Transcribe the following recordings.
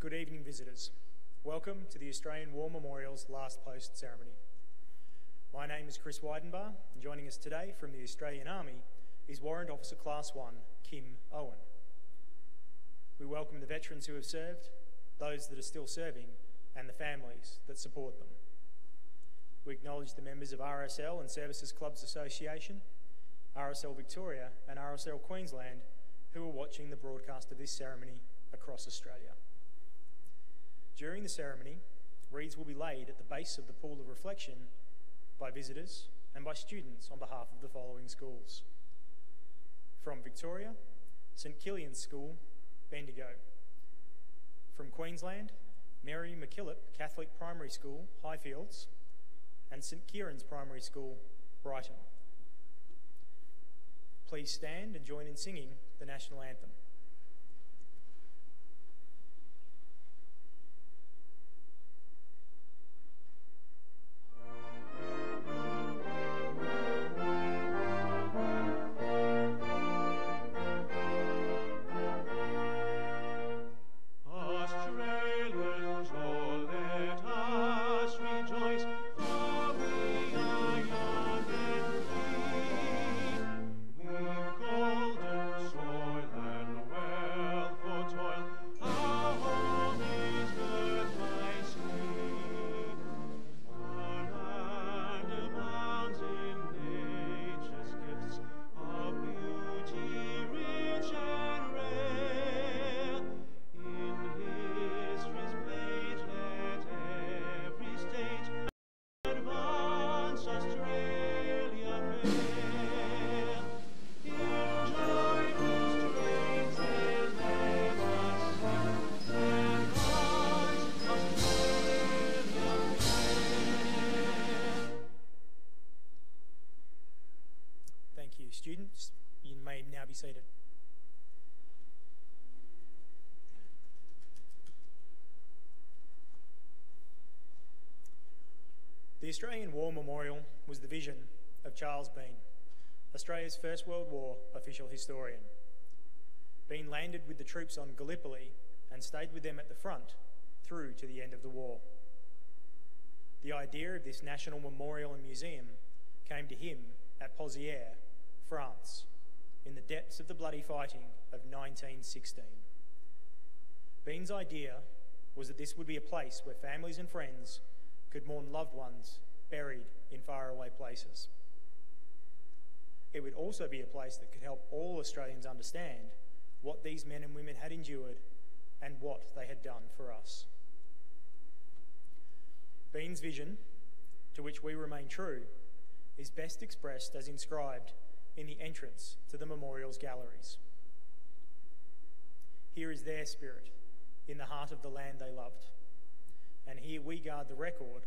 Good evening, visitors. Welcome to the Australian War Memorial's Last Post ceremony. My name is Chris Weidenbar, and joining us today from the Australian Army is Warrant Officer Class 1, Kim Owen. We welcome the veterans who have served, those that are still serving, and the families that support them. We acknowledge the members of RSL and Services Clubs Association, RSL Victoria and RSL Queensland who are watching the broadcast of this ceremony across Australia. During the ceremony, wreaths will be laid at the base of the pool of reflection by visitors and by students on behalf of the following schools. From Victoria, St Killian's School, Bendigo. From Queensland, Mary MacKillop Catholic Primary School, Highfields, and St Kieran's Primary School, Brighton. Please stand and join in singing the National Anthem. Students, you may now be seated. The Australian War Memorial was the vision of Charles Bean, Australia's First World War official historian. Bean landed with the troops on Gallipoli and stayed with them at the front through to the end of the war. The idea of this national memorial and museum came to him at Pozières, France, in the depths of the bloody fighting of 1916. Bean's idea was that this would be a place where families and friends could mourn loved ones buried in faraway places. It would also be a place that could help all Australians understand what these men and women had endured and what they had done for us. Bean's vision, to which we remain true, is best expressed as inscribed in the entrance to the memorial's galleries. Here is their spirit in the heart of the land they loved, and here we guard the record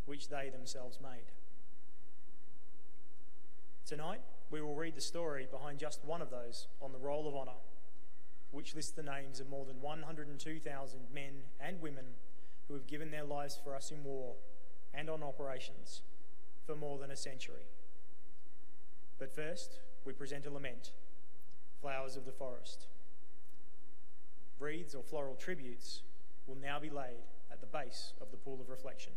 which they themselves made. Tonight, we will read the story behind just one of those on the Roll of Honour, which lists the names of more than 102,000 men and women who have given their lives for us in war and on operations for more than a century. But first, we present a lament, Flowers of the Forest. Wreaths or floral tributes will now be laid at the base of the pool of reflection.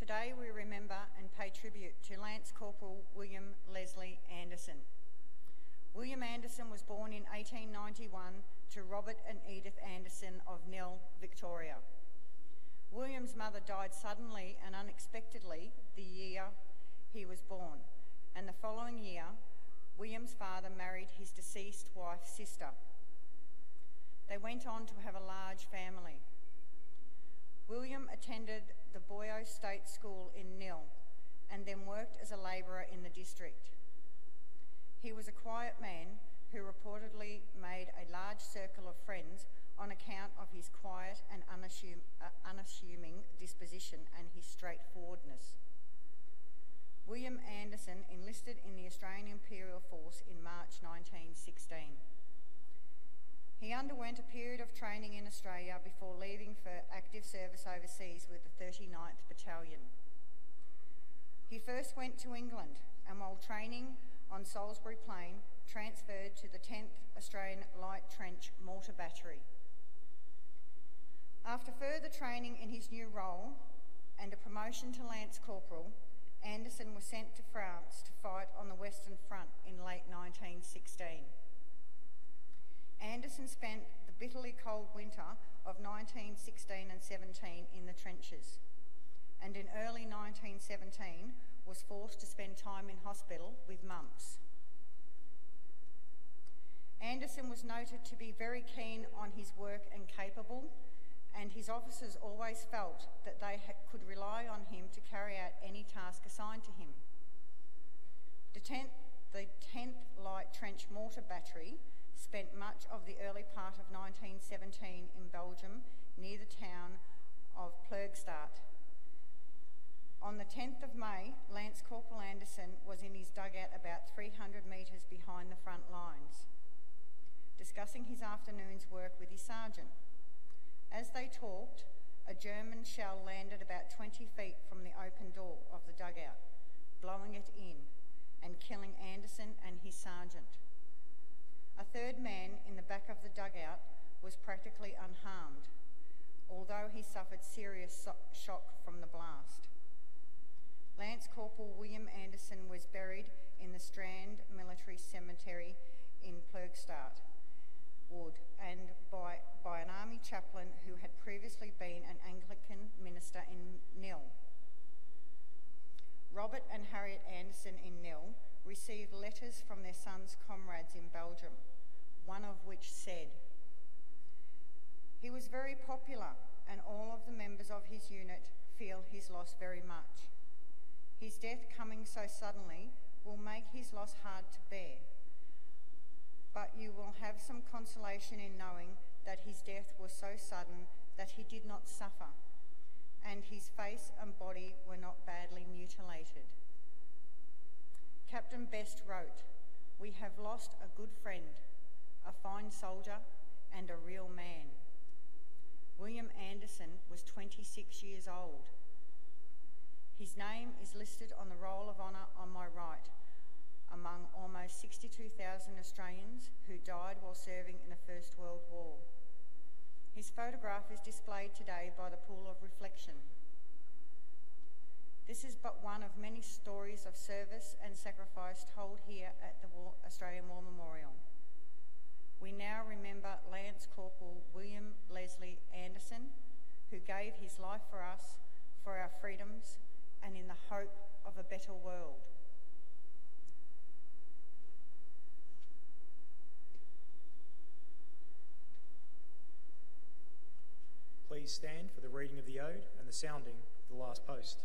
Today we remember and pay tribute to Lance Corporal William Leslie Anderson. William Anderson was born in 1891 to Robert and Edith Anderson of Nil, Victoria. William's mother died suddenly and unexpectedly the year he was born, and the following year, William's father married his deceased wife's sister. They went on to have a large family. William attended the Boyo State School in Nil and then worked as a labourer in the district. He was a quiet man who reportedly made a large circle of friends on account of his quiet and unassuming disposition and his straightforwardness. William Anderson enlisted in the Australian Imperial Force in March 1916. He underwent a period of training in Australia before leaving for active service overseas with the 39th Battalion. He first went to England and while training on Salisbury Plain, transferred to the 10th Australian Light Trench Mortar Battery. After further training in his new role and a promotion to Lance Corporal, Anderson was sent to France to fight on the Western Front in late 1916. Anderson spent the bitterly cold winter of 1916 and 17 in the trenches, and in early 1917 was forced to spend time in hospital with mumps. Anderson was noted to be very keen on his work and capable, and his officers always felt that they could rely on him to carry out any task assigned to him. The 10th Light Trench Mortar Battery spent much of the early part of 1917 in Belgium near the town of Ploegstaart. On the 10th of May, Lance Corporal Anderson was in his dugout about 300 metres behind the front lines, discussing his afternoon's work with his sergeant. As they talked, a German shell landed about 20 feet from the open door of the dugout, blowing it in and killing Anderson and his sergeant. A third man in the back of the dugout was practically unharmed, although he suffered serious shock from the blast. Lance Corporal William Anderson was buried in the Strand Military Cemetery in Ploegstaart Wood and by an army chaplain who had previously been an Anglican minister in Nil. Robert and Harriet Anderson in Nil received letters from their son's comrades in Belgium, one of which said, "He was very popular and all of the members of his unit feel his loss very much. His death coming so suddenly will make his loss hard to bear, but you will have some consolation in knowing that his death was so sudden that he did not suffer, and his face and body were not badly mutilated." Captain Best wrote, "We have lost a good friend, a fine soldier, and a real man." William Anderson was 26 years old. His name is listed on the Roll of Honour on my right, among almost 62,000 Australians who died while serving in the First World War. His photograph is displayed today by the Pool of Reflection. This is but one of many stories of service and sacrifice told here at the Australian War Memorial. We now remember Lance Corporal William Leslie Anderson, who gave his life for us, for our freedoms, and in the hope of a better world. Please stand for the reading of the ode and the sounding of the last post.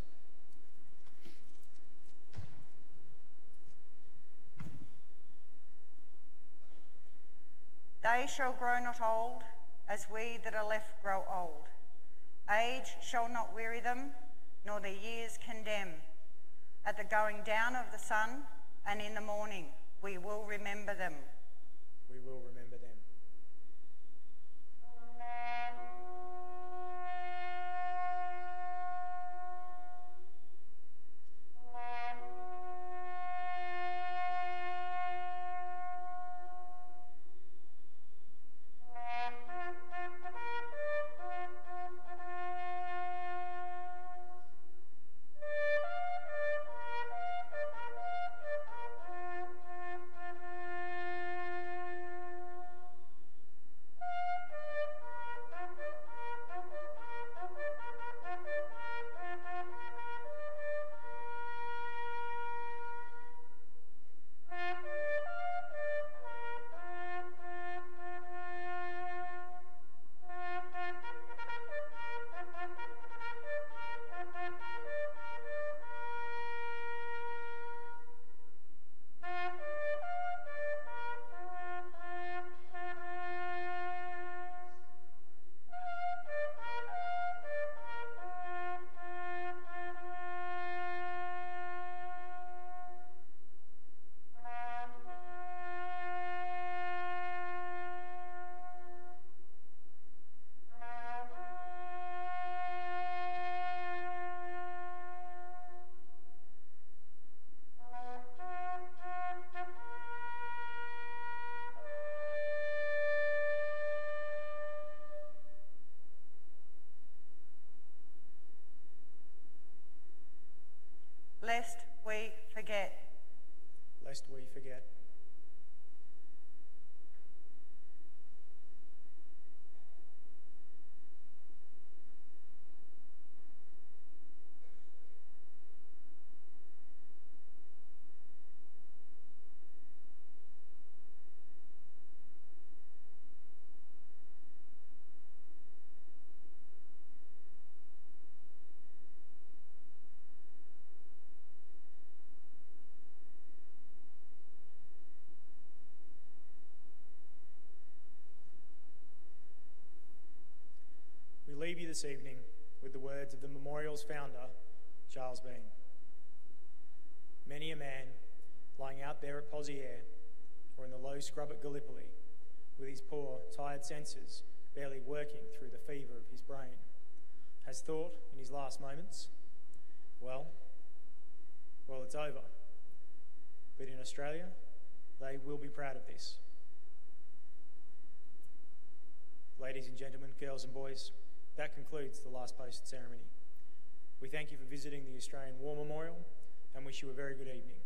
They shall grow not old, as we that are left grow old. Age shall not weary them, nor their years condemn. At the going down of the sun and in the morning, we will remember them. We will remember them. lest we forget. Lest we forget. We leave you this evening with the words of the memorial's founder, Charles Bean. Many a man lying out there at Pozieres or in the low scrub at Gallipoli with his poor, tired senses barely working through the fever of his brain has thought in his last moments, well, it's over. But in Australia, they will be proud of this. Ladies and gentlemen, girls and boys, that concludes the last post ceremony. We thank you for visiting the Australian War Memorial and wish you a very good evening.